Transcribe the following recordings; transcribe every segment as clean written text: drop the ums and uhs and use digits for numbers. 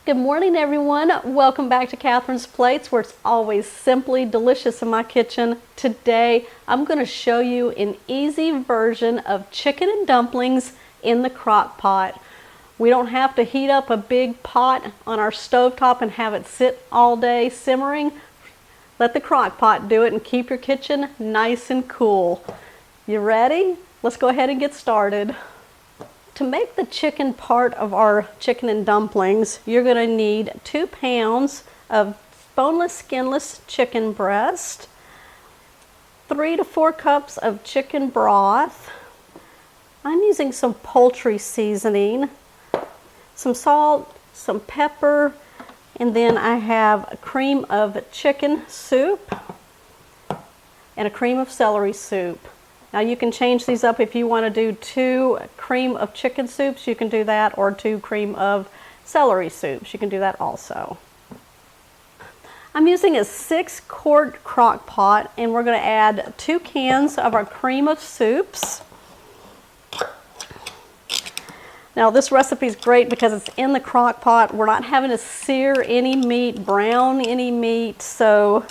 Good morning, everyone. Welcome back to Catherine's Plates, where it's always simply delicious in my kitchen. Today, I'm going to show you an easy version of chicken and dumplings in the crock pot. We don't have to heat up a big pot on our stovetop and have it sit all day simmering. Let the crock pot do it and keep your kitchen nice and cool. You ready? Let's go ahead and get started. To make the chicken part of our chicken and dumplings, you're going to need 2 pounds of boneless, skinless chicken breast, 3 to 4 cups of chicken broth. I'm using some poultry seasoning, some salt, some pepper, and then I have a cream of chicken soup and a cream of celery soup. Now you can change these up if you want to do 2 cream of chicken soups, you can do that, or 2 cream of celery soups, you can do that also. I'm using a 6-quart crock pot, and we're going to add 2 cans of our cream of soups. Now this recipe is great because it's in the crock pot. We're not having to sear any meat, brown any meat, so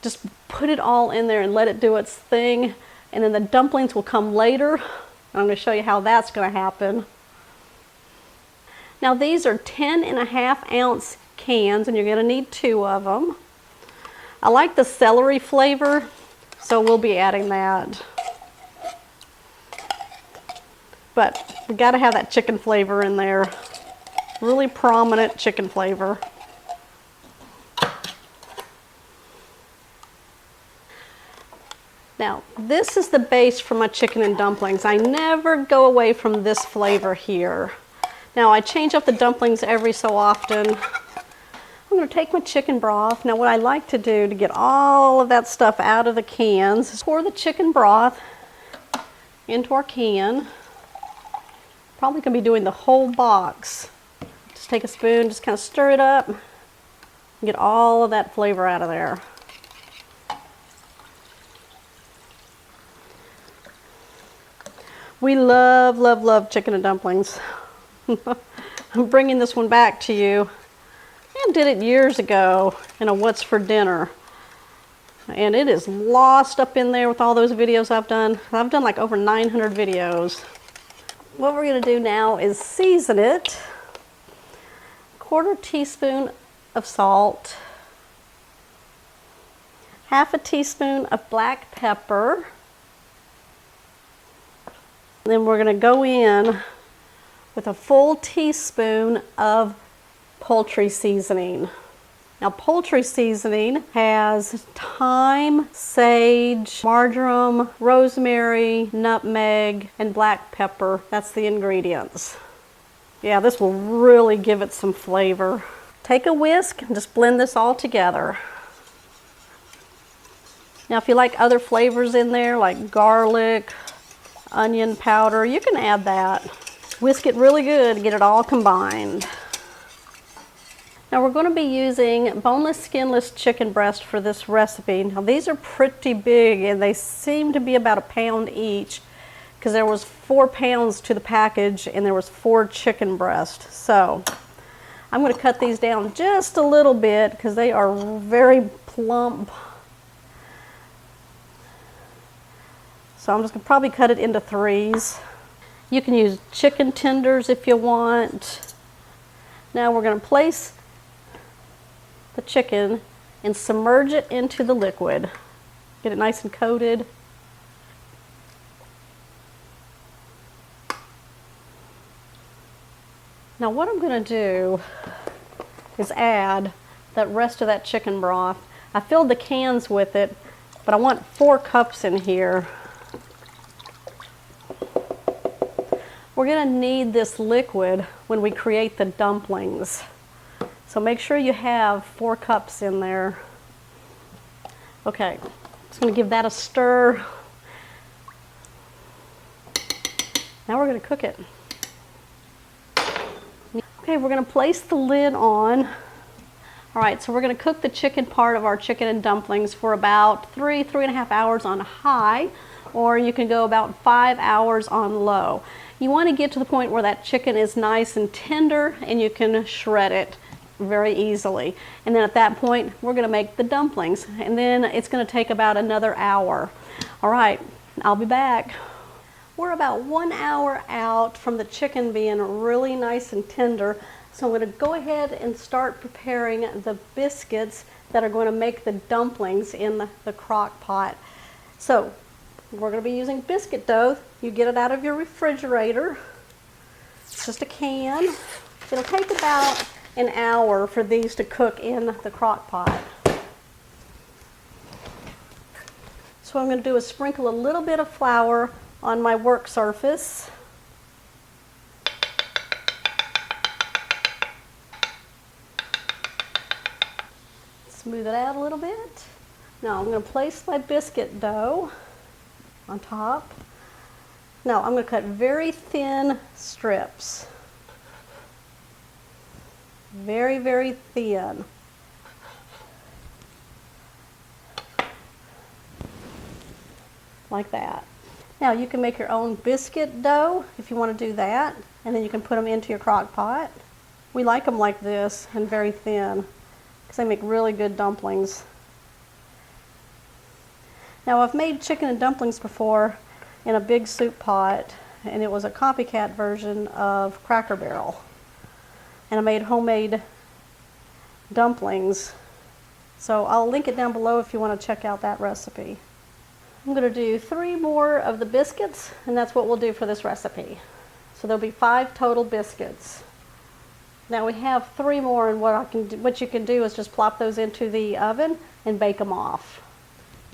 just put it all in there and let it do its thing. And then the dumplings will come later. I'm going to show you how that's going to happen. Now these are 10.5-ounce cans, and you're going to need 2 of them. I like the celery flavor, so we'll be adding that. But we got to have that chicken flavor in there. Really prominent chicken flavor. Now, this is the base for my chicken and dumplings. I never go away from this flavor here. Now, I change up the dumplings every so often. I'm going to take my chicken broth. Now, what I like to do to get all of that stuff out of the cans is pour the chicken broth into our can. Probably going to be doing the whole box. Just take a spoon, just kind of stir it up, and get all of that flavor out of there. We love, love, love chicken and dumplings. I'm bringing this one back to you. I did it years ago in a What's for Dinner. And it is lost up in there with all those videos I've done. I've done like over 900 videos. What we're going to do now is season it. 1/4 teaspoon of salt. 1/2 teaspoon of black pepper. Then we're going to go in with a full teaspoon of poultry seasoning. Now poultry seasoning has thyme, sage, marjoram, rosemary, nutmeg, and black pepper. That's the ingredients. Yeah, this will really give it some flavor. Take a whisk and just blend this all together. Now if you like other flavors in there, like garlic, onion powder, you can add that. Whisk it really good to get it all combined. Now we're going to be using boneless, skinless chicken breast for this recipe. Now these are pretty big, and they seem to be about 1 pound each, because there was 4 pounds to the package and there was 4 chicken breast. So I'm going to cut these down just a little bit because they are very plump. So I'm just going to probably cut it into 3s. You can use chicken tenders if you want. Now we're going to place the chicken and submerge it into the liquid. Get it nice and coated. Now what I'm going to do is add the rest of that chicken broth. I filled the cans with it, but I want 4 cups in here. We're going to need this liquid when we create the dumplings. So make sure you have 4 cups in there. Okay, just going to give that a stir. Now we're going to cook it. Okay, we're going to place the lid on. All right, so we're going to cook the chicken part of our chicken and dumplings for about 3.5 hours on high, or you can go about 5 hours on low. You want to get to the point where that chicken is nice and tender and you can shred it very easily. And then at that point, we're going to make the dumplings. And then it's going to take about another hour. All right, I'll be back. We're about 1 hour out from the chicken being really nice and tender. So I'm going to go ahead and start preparing the biscuits that are going to make the dumplings in the crock pot. So we're going to be using biscuit dough. You get it out of your refrigerator. It's just a can. It'll take about an hour for these to cook in the crock pot. So what I'm going to do is sprinkle a little bit of flour on my work surface. Smooth it out a little bit. Now I'm going to place my biscuit dough on top. Now I'm going to cut very thin strips. Very, very thin. Like that. Now you can make your own biscuit dough if you want to do that, and then you can put them into your crock pot. We like them like this and very thin because they make really good dumplings. Now I've made chicken and dumplings before in a big soup pot, and it was a copycat version of Cracker Barrel. And I made homemade dumplings. So I'll link it down below if you want to check out that recipe. I'm going to do 3 more of the biscuits, and that's what we'll do for this recipe. So there'll be 5 total biscuits. Now we have 3 more, and what you can do is just plop those into the oven and bake them off.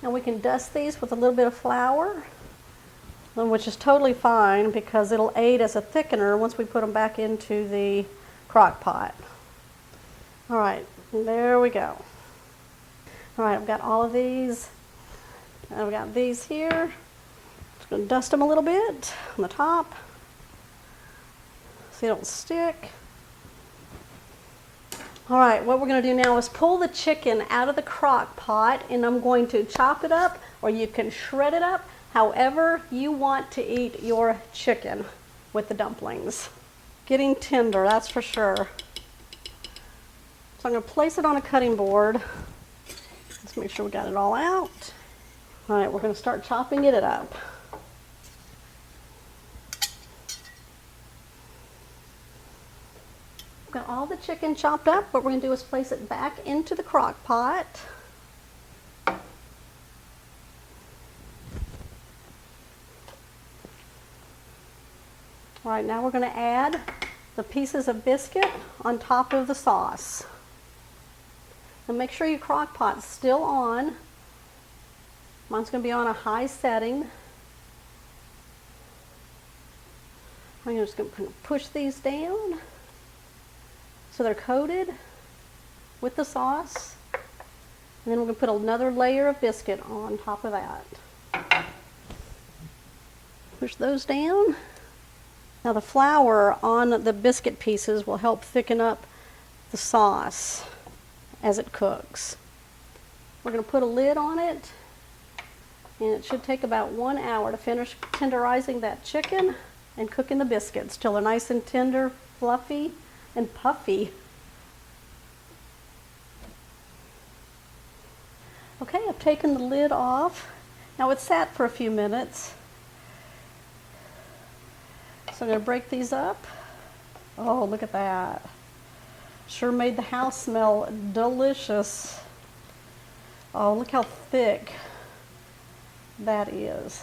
Now we can dust these with a little bit of flour, which is totally fine because it'll aid as a thickener once we put them back into the crock pot. All right, there we go. All right, I've got all of these. I've got these here. Just going to dust them a little bit on the top so they don't stick. All right, what we're going to do now is pull the chicken out of the crock pot, and I'm going to chop it up, or you can shred it up however you want to eat your chicken with the dumplings. Getting tender, that's for sure. So I'm going to place it on a cutting board. Let's make sure we got it all out. All right, we're going to start chopping it up. Got all the chicken chopped up. What we're going to do is place it back into the crock pot. All right, now we're going to add the pieces of biscuit on top of the sauce. And make sure your crock pot's still on. Mine's going to be on a high setting. I'm just going to push these down so they're coated with the sauce. And then we're going to put another layer of biscuit on top of that. Push those down. Now the flour on the biscuit pieces will help thicken up the sauce as it cooks. We're going to put a lid on it, and it should take about 1 hour to finish tenderizing that chicken and cooking the biscuits till they're nice and tender, fluffy, and puffy. Okay, I've taken the lid off. Now it's sat for a few minutes. So I'm going to break these up. Oh, look at that. Sure made the house smell delicious. Oh, look how thick that is.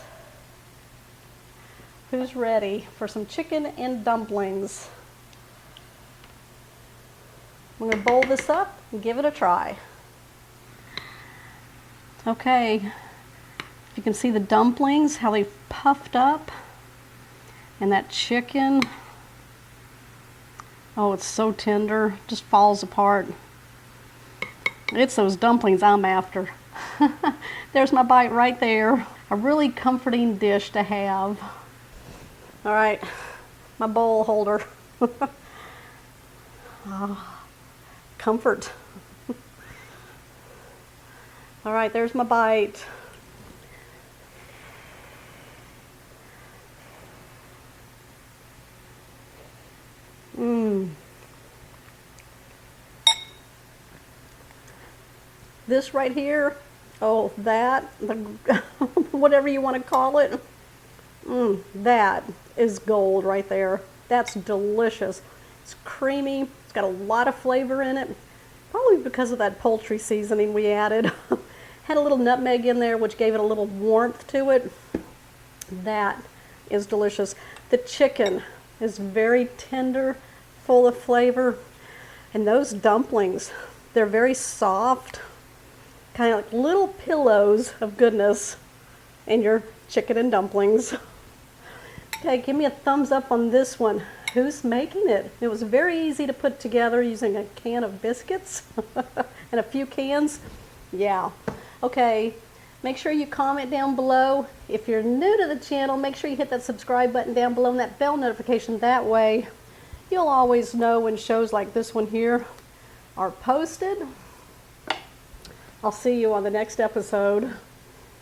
Who's ready for some chicken and dumplings? I'm going to bowl this up and give it a try. Okay, you can see the dumplings, how they puffed up. And that chicken, oh, it's so tender, just falls apart. It's those dumplings I'm after. There's my bite right there. A really comforting dish to have. All right, my bowl holder. Comfort. All right, there's my bite. This right here, oh, that, the, whatever you want to call it, that is gold right there. That's delicious. It's creamy. It's got a lot of flavor in it. Probably because of that poultry seasoning we added. Had a little nutmeg in there, which gave it a little warmth to it. That is delicious. The chicken is very tender, full of flavor. And those dumplings, they're very soft, kind of like little pillows of goodness in your chicken and dumplings. Okay, give me a thumbs up on this one. Who's making it? It was very easy to put together using a can of biscuits and a few cans. Yeah. Okay, make sure you comment down below. If you're new to the channel, make sure you hit that subscribe button down below and that bell notification. That way you'll always know when shows like this one here are posted. I'll see you on the next episode.